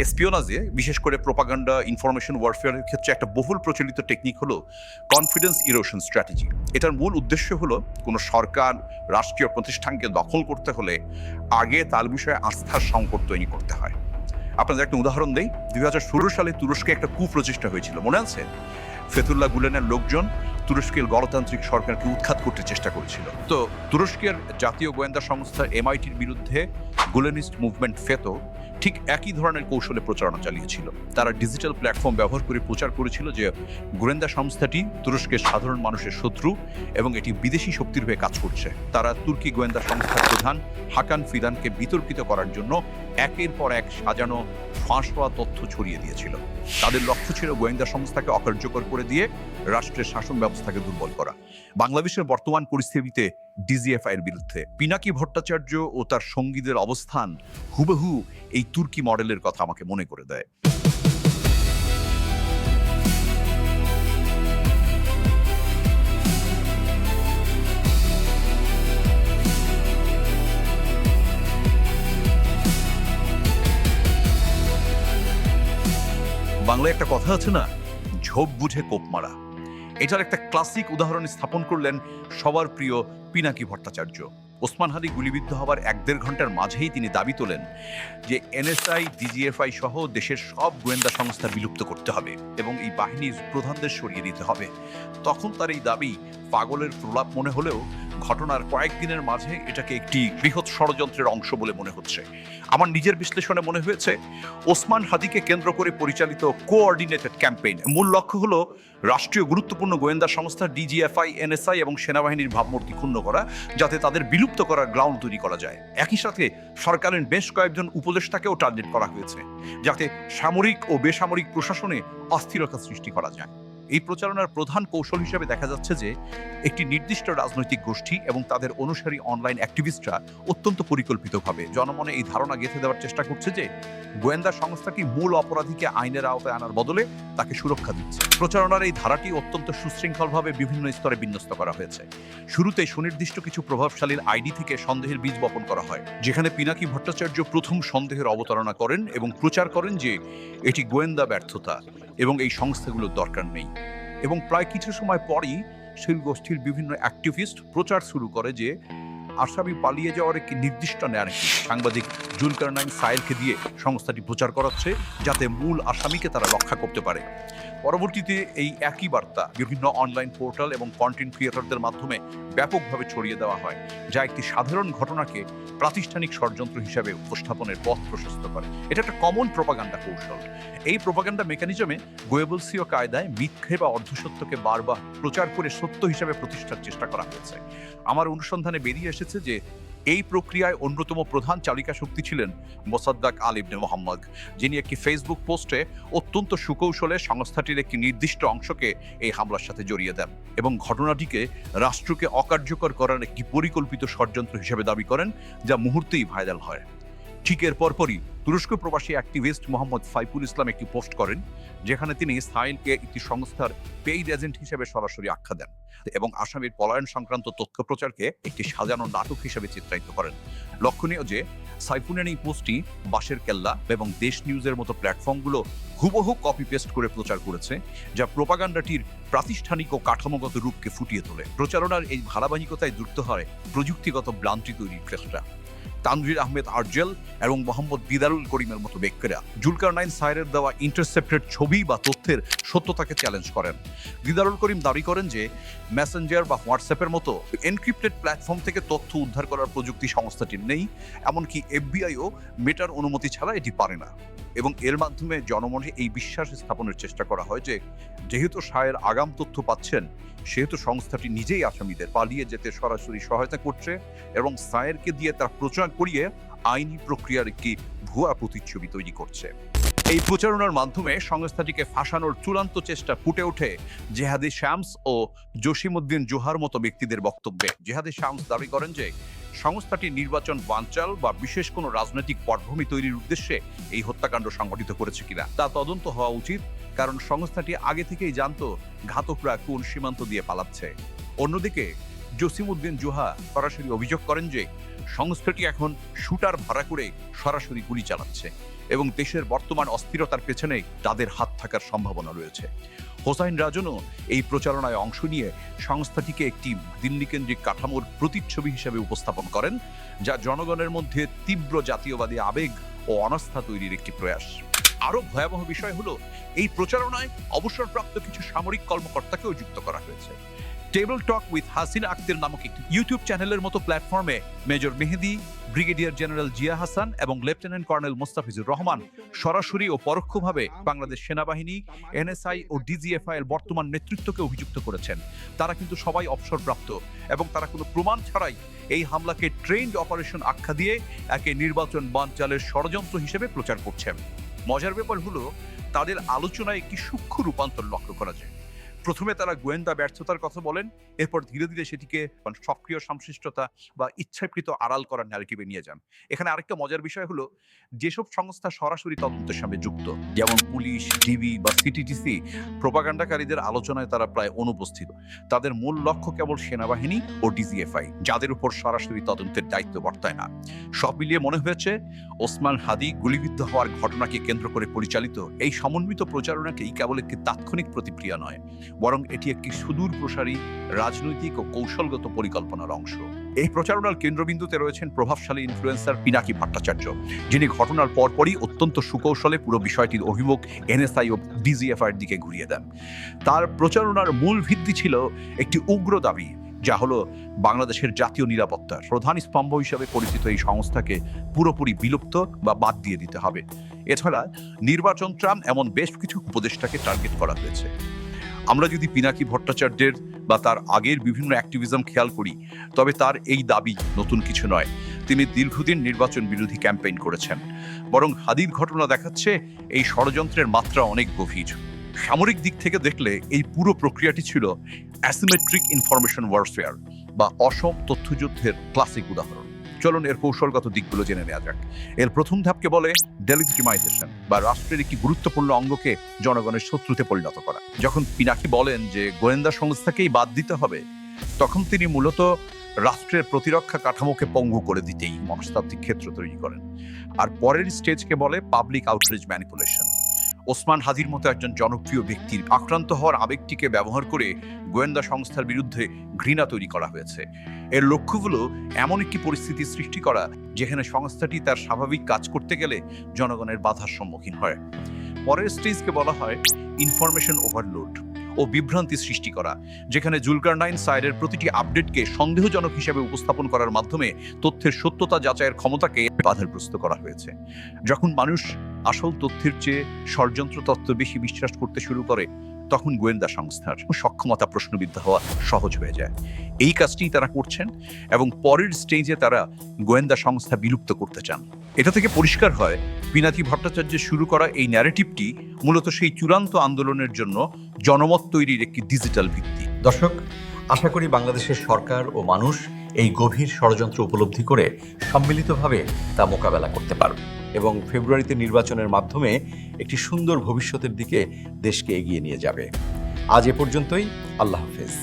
এসপিওনাজে বিশেষ করে propaganda information ওয়ারফেয়ারের ক্ষেত্রে একটা বহুল প্রচলিত টেকনিক হলো কনফিডেন্স ইরোশন স্ট্র্যাটেজি। এটার মূল উদ্দেশ্য হলো কোনো সরকার রাষ্ট্রীয় প্রতিষ্ঠানকে দখল করতে হলে আগে তার বিষয়ে আস্থার সংকট তৈরি করতে হয়। আপনাদের একটা উদাহরণ দেই, 2016 সালে তুরস্কে একটা কুপ্রচেষ্টা হয়েছিল, মনে আছে? ফেতুল্লাহ গুলেনের লোকজন তুরস্কের গণতান্ত্রিক সরকারকে উৎখাত করতে চেষ্টা করেছিল। তো তুরস্কের জাতীয় গোয়েন্দা সংস্থা এমআইটির বিরুদ্ধে গুলেনিস্ট মুভমেন্ট ফেতো ঠিক একই ধরনের কৌশলে প্রচারণা চালিয়েছিল। তারা ডিজিটাল প্ল্যাটফর্ম ব্যবহার করে প্রচার করেছিল যে গোয়েন্দা সংস্থাটি তুরস্কের সাধারণ মানুষের শত্রু এবং এটি বিদেশি শক্তির হয়ে কাজ করছে। তারা তুর্কি গোয়েন্দা সংস্থার প্রধান হাকান ফিদানকে বিতর্কিত করার জন্য একের পর এক সাজানো ফাঁস হওয়া তথ্য ছড়িয়ে দিয়েছিল। তাদের লক্ষ্য ছিল গোয়েন্দা সংস্থাকে অকার্যকর করে দিয়ে রাষ্ট্রের শাসন ব্যবস্থাকে দুর্বল করা। বাংলাদেশের বর্তমান পরিস্থিতিতে ডিজিএফআই এর বিরুদ্ধে পিনাকি ভট্টাচার্য ও তার সঙ্গীদের অবস্থান হুবহু এই তুর্কি মডেলের কথা আমাকে মনে করে দেয়। বাংলায় একটা কথা আছে না, ঝোপ বুঝে কোপ মারা। এটার একটা ক্লাসিক উদাহরণ স্থাপন করলেন সবার প্রিয় পিনাকি ভট্টাচার্য। ওসমান হাদি গুলিবিদ্ধ হওয়ার 1-1.5 ঘন্টার মাঝেই তিনি দাবি তোলেন যে এনএসআই, ডিজিএফআই সহ দেশের সব গোয়েন্দা সংস্থা বিলুপ্ত করতে হবে এবং এই বাহিনীর প্রধানদের সরিয়ে দিতে হবে। তখন তার এই দাবি পাগলের প্রলাপ মনে হলেও ঘটনার কয়েকদিনের মাঝে এটাকে একটি বৃহৎ ষড়যন্ত্রের অংশ বলে মনে হচ্ছে। আমার নিজের বিশ্লেষণে মনে হয়েছে ওসমান হাদিকে কেন্দ্র করে পরিচালিত কোঅর্ডিনেটেড ক্যাম্পেইন মূল লক্ষ্য হলো রাষ্ট্রীয় গুরুত্বপূর্ণ গোয়েন্দা সংস্থা ডিজিএফআই, এনএসআই এবং সেনাবাহিনীর ভাবমূর্তি ক্ষুণ্ণ করা, যাতে তাদের বিলুপ্ত করার গ্রাউন্ড তৈরি করা যায়। একই সাথে সরকারের বেশ কয়েকজন উপদেষ্টাকেও টার্গেট করা হয়েছে, যাতে সামরিক ও বেসামরিক প্রশাসনে অস্থিরতা সৃষ্টি করা যায়। এই প্রচারণার প্রধান কৌশল হিসেবে দেখা যাচ্ছে যে একটি নির্দিষ্ট রাজনৈতিক গোষ্ঠী এবং তাদের অনুসারী অনলাইন অ্যাক্টিভিস্টরা অত্যন্ত পরিকল্পিতভাবে জনমনে এই ধারণা গেঁথে দেওয়ার চেষ্টা করছে যে গোয়েন্দা সংস্থাটি মূল অপরাধীকে আইনের আওতায় আনার বদলে তাকে সুরক্ষা দিচ্ছে। প্রচারণার এই ধারাটি অত্যন্ত সুশৃঙ্খলভাবে বিভিন্ন স্তরে বিন্যস্ত করা হয়েছে। শুরুতে সুনির্দিষ্ট কিছু প্রভাবশালীর আইডি থেকে সন্দেহের বীজ বপন করা হয়, যেখানে পিনাকি ভট্টাচার্য প্রথম সন্দেহের অবতারণা করেন এবং প্রচার করেন যে এটি গোয়েন্দা ব্যর্থতা এবং এই সংস্থাগুলোর দরকার নেই। এবং প্রায় কিছু সময় পরই সেই গোষ্ঠীর বিভিন্ন অ্যাক্টিভিস্ট প্রচার শুরু করে যে আসামি পালিয়ে যাওয়ার একটি নির্দিষ্ট ন্যারেটিভ সাংবাদিক জুলকারনাইন সায়েলকে দিয়ে সংস্থাটি প্রচার করাচ্ছে, যাতে মূল আসামিকে তারা রক্ষা করতে পারে। পরবর্তীতে এই একই বার্তা বিভিন্ন অনলাইন পোর্টাল এবং কন্টেন্ট ক্রিয়েটরদের মাধ্যমে ব্যাপকভাবে ছড়িয়ে দেওয়া হয়, যা একটি সাধারণ ঘটনাকে প্রাতিষ্ঠানিক ষড়যন্ত্র হিসাবে উপস্থাপনের পথ প্রশস্ত করে। এটা একটা কমন প্রোপাগান্ডা কৌশল। এই প্রোপাগান্ডা মেকানিজমে গোয়েবলসীয় কায়দায় মিথ্যে বা অর্ধসত্যকে বারবার প্রচার করে সত্য হিসাবে প্রতিষ্ঠার চেষ্টা করা হয়েছে। আমার অনুসন্ধানে বেরিয়ে এসেছে যে এই প্রক্রিয়ায় অন্যতম প্রধান চালিকা শক্তি ছিলেন মোসাদ্দাক আল ইবনে মোহাম্মদ, যিনি একটি ফেসবুক পোস্টে অত্যন্ত সুকৌশলে সংস্থাটির একটি নির্দিষ্ট অংশকে এই হামলার সাথে জড়িয়ে দেন এবং ঘটনাটিকে রাষ্ট্রকে অকার্যকর করার একটি পরিকল্পিত ষড়যন্ত্র হিসেবে দাবি করেন, যা মুহূর্তেই ভাইরাল হয়। ঠিক এর পরপরই তুরস্ক প্রবাসী অ্যাক্টিভিস্ট মোহাম্মদ সাইফুল ইসলাম একটি পোস্ট করেন, যেখানে তিনি সাইলকে একটি সংস্থার পেইড এজেন্ট হিসেবে সরাসরি আখ্যা দেন এবং আসামির পলায়ন সংক্রান্ত তথ্য প্রচারকে একটি সাজানো নাটক হিসেবে চিত্রায়িত করেন। লক্ষণীয় যে সাইফুলের এই পোস্টটি বাঁশের কেল্লা এবং দেশ নিউজের মতো প্ল্যাটফর্মগুলো হুবহু কপি পেস্ট করে প্রচার করেছে, যা প্রোপাগান্ডাটির প্রাতিষ্ঠানিক ও কাঠামোগত রূপকে ফুটিয়ে তোলে। প্রচারণার এই ধারাবাহিকতায় যুক্ত হয় প্রযুক্তিগত ভ্রান্তি তৈরির চেষ্টা। তানভীর আহমেদ আরজেল এবং মোহাম্মদ দিদারুল করিমের মতো ব্যক্তিরা জুলকারনাইন সায়েরের দেওয়া ইন্টারসেপ্টেড ছবি বা তথ্যের সত্যতাকে চ্যালেঞ্জ করেন। দিদারুল করিম দাবি করেন যে মেসেঞ্জার বা হোয়াটসঅ্যাপের মতো এনক্রিপ্টেড প্ল্যাটফর্ম থেকে তথ্য উদ্ধার করার প্রযুক্তি সংস্থাটির নেই, এমনকি এফবিআইও মেটার অনুমতি ছাড়া এটি পারে না। এবং এর মাধ্যমে জনমনে এই বিশ্বাস স্থাপনের চেষ্টা করা হয় যে যেহেতু সায়ের আগাম তথ্য পাচ্ছেন, সেহেতু সংস্থাটি নিজেই আসামিদের পালিয়ে যেতে সরাসরি সহায়তা করছে এবং সায়েরকে দিয়ে তার প্রচার করিয়ে আইনি প্রক্রিয়ার একটি ভুয়া প্রতিচ্ছবি তৈরি করছে। এই প্রচারণার মাধ্যমে সংস্থাটিকে ফাঁসানোর চূড়ান্ত চেষ্টা ফুটে ওঠে জেহাদি শামস ও জসিমউদ্দিন জোহার মতো ব্যক্তিদের বক্তব্যে। জেহাদি শামস দাবি করেন যে সংস্থাটি নির্বাচন বানচাল বা বিশেষ কোনো রাজনৈতিক পটভূমি তৈরির উদ্দেশ্যে এই হত্যাকাণ্ড সংঘটিত করেছে কিনা তা তদন্ত হওয়া উচিত, কারণ সংস্থাটি আগে থেকেই জানতো ঘাতকরা কোন সীমান্ত দিয়ে পালাচ্ছে। অন্যদিকে জসিমউদ্দিন জুহা সরাসরি অভিযোগ করেন যে সংস্থাটি এখন শুটার ভাড়া করে সরাসরি গুলি চালাচ্ছে এবং দেশের বর্তমান অস্থিরতার পেছনে তাদের হাত থাকার সম্ভাবনা রয়েছে। হোসাইন রাজনও এই প্রচারণায় অংশ নিয়ে সংস্থাটিকে একটি দিল্লি কেন্দ্রিক কাঠামোর প্রতিচ্ছবি হিসেবে উপস্থাপন করেন, যা জনগণের মধ্যে তীব্র জাতীয়বাদী আবেগ ও অনাস্থা তৈরির একটি প্রয়াস। আরো ভয়াবহ বিষয় হলো এই প্রচারণায় অবসরপ্রাপ্ত কিছু সামরিক কর্মকর্তাকেও যুক্ত করা হয়েছে। Table talk with Hasina Akhtar নামক একটি ইউটিউব চ্যানেলের মতো প্ল্যাটফর্মে major Mehedi, brigadier general Zia Hasan এবং লেফটেন্যান্ট কর্নেল মোস্তাফিজুর রহমান সরাসরি ও পরোক্ষভাবে বাংলাদেশ সেনাবাহিনী, এনএসআই ও ডিজিএফআই এর বর্তমান নেতৃত্বকে অভিযুক্ত করেছেন। তারা কিন্তু সবাই অবসরপ্রাপ্ত এবং তারা কোনো প্রমাণ ছাড়াই এই হামলাকে ট্রেন্ড অপারেশন আখ্যা দিয়ে একে নির্বাচন বানচালের ষড়যন্ত্র হিসেবে প্রচার করছেন। মজার ব্যাপার হলো তাদের আলোচনায় একটি সূক্ষ্ম রূপান্তর লক্ষ্য করা যায়। প্রথমে তারা গোয়েন্দা ব্যর্থতার কথা বলেন, এরপর ধীরে ধীরে সেটিকে সক্রিয় সংশ্লিষ্টতা বা ইচ্ছাকৃত আড়াল করার ন্যারেটিভে নিয়ে যান। এখানে আরেকটা মজার বিষয় হলো যেসব সংস্থা সরাসরি তদন্তের সঙ্গে যুক্ত, যেমন পুলিশ, ডিবি বা সিটিটিসি, প্রোপাগান্ডাকারীদের আলোচনায় তারা প্রায় অনুপস্থিত। তাদের মূল লক্ষ্য কেবল সেনাবাহিনী ও ডিজিএফআই, যাদের উপর সরাসরি তদন্তের দায়িত্ব বর্তায় না। সব মিলিয়ে মনে হয়েছে ওসমান হাদি গুলিবিদ্ধ হওয়ার ঘটনাকে কেন্দ্র করে পরিচালিত এই সমন্বিত প্রচারণাকেই কেবল একটি তাৎক্ষণিক প্রতিক্রিয়া নয়, বরং এটি একটি সুদূর প্রসারী রাজনৈতিক ও কৌশলগত পরিকল্পনার অংশ। এই প্রচারণার কেন্দ্রবিন্দুতে রয়েছেন প্রভাবশালী ইনফ্লুয়েন্সার পিনাকি ভট্টাচার্য, যিনি ঘটনার পরপরই অত্যন্ত সুকৌশলে পুরো বিষয়টির অভিমুখ এনএসআই ও ডিজিএফআই এর দিকে ঘুরিয়ে দেন। তার প্রচারণার মূল ভিত্তি ছিল একটি উগ্র দাবি, যা হলো বাংলাদেশের জাতীয় নিরাপত্তার প্রধান স্তম্ভ হিসেবে পরিচিত এই সংস্থাকে পুরোপুরি বিলুপ্ত বা বাদ দিয়ে দিতে হবে। এছাড়া নির্বাচন ট্রাম্প এমন বেশ কিছু উপদেষ্টাকে টার্গেট করা হয়েছে। আমরা যদি পিনাকি ভট্টাচার্যের বা তার আগের বিভিন্ন অ্যাক্টিভিজম খেয়াল করি, তবে তার এই দাবি নতুন কিছু নয়। তিনি দীর্ঘদিন নির্বাচন বিরোধী ক্যাম্পেইন করেছেন। বরং হাদির ঘটনা দেখাচ্ছে এই ষড়যন্ত্রের মাত্রা অনেক গভীর। সামরিক দিক থেকে দেখলে এই পুরো প্রক্রিয়াটি ছিল অ্যাসিমেট্রিক ইনফরমেশন ওয়ারফেয়ার বা অসম তথ্যযুদ্ধের ক্লাসিক উদাহরণ। চলুন এর কৌশলগত দিকগুলো জেনে নেওয়া যাক। এর প্রথম ধাপকে বলে ডেলিজিটিমাইজেশন বা রাষ্ট্রের একটি গুরুত্বপূর্ণ অঙ্গকে জনগণের শত্রুতে পরিণত করা। যখন পিনাকি বলেন যে গোয়েন্দা সংস্থাকেই বাদ দিতে হবে, তখন তিনি মূলত রাষ্ট্রের প্রতিরক্ষা কাঠামোকে পঙ্গু করে দিতেই মনস্তাত্ত্বিক ক্ষেত্র তৈরি করেন। আর পরের স্টেজকে বলে পাবলিক আউটরিচ ম্যানিপুলেশন। ওসমান হাদির মতো একজন জনপ্রিয় ব্যক্তির আক্রান্ত হওয়ার আবেগটিকে ব্যবহার করে গোয়েন্দা সংস্থার বিরুদ্ধে ঘৃণা তৈরি করা হয়েছে। এর লক্ষ্য হলো এমন একটি পরিস্থিতি সৃষ্টি করা যেখানে সংস্থাটি তার স্বাভাবিক কাজ করতে গেলে জনগণের বাধার সম্মুখীন হয়। পরের স্টেজকে বলা হয় ইনফরমেশন ওভারলোড ও বিভ্রান্তি সৃষ্টি করা, যেখানে জুলকারনাইন সাইডের প্রতিটি আপডেটকে সন্দেহজনক হিসেবে উপস্থাপন করার মাধ্যমে তথ্যের সত্যতা যাচাইয়ের ক্ষমতাকে বাধাগ্রস্ত করা হয়েছে। যখন মানুষ আসল তথ্যের চেয়ে ষড়যন্ত্র তত্ত্ব বেশি বিশ্বাস করতে শুরু করে, তখন গোয়েন্দা সংস্থার সক্ষমতা প্রশ্নবিদ্ধ হওয়া সহজ হয়ে যায়। এই কাজটি তারা করছেন এবং পরের স্টেজে তারা গোয়েন্দা সংস্থা বিলুপ্ত করতে চান। এটা থেকে পরিষ্কার হয় পিনাকি ভট্টাচার্যের শুরু করা এই ন্যারেটিভটি মূলত সেই চূড়ান্ত আন্দোলনের জন্য জনমত তৈরির একটি ডিজিটাল ভিত্তি। দর্শক, আশা করি বাংলাদেশের সরকার ও মানুষ এই গভীর ষড়যন্ত্র উপলব্ধি করে সম্মিলিতভাবে তা মোকাবেলা করতে পারবে এবং ফেব্রুয়ারিতে নির্বাচনের মাধ্যমে একটি সুন্দর ভবিষ্যতের দিকে দেশকে এগিয়ে নিয়ে যাবে। আজ এ পর্যন্তই। আল্লাহ হাফেজ।